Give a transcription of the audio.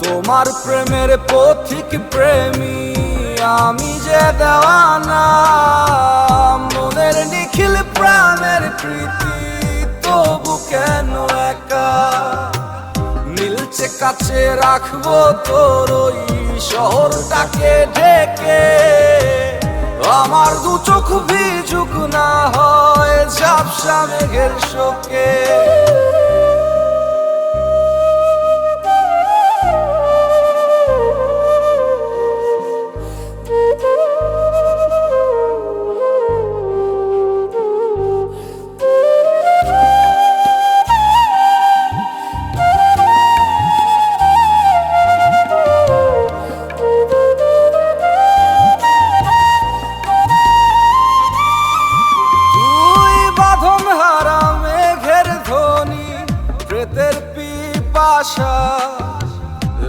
তোমার প্রেমের পথিক প্রেমী আমি যে দেওয়ানা, মনের নিখিল প্রাণের প্রীতি তবু কেন একা। নীলচে কাছে রাখবো তোর ওই শহরটাকে ঢেকে, আমার দু চোখ ভিজুক না হয় ঝাপসা মেঘের শোকে।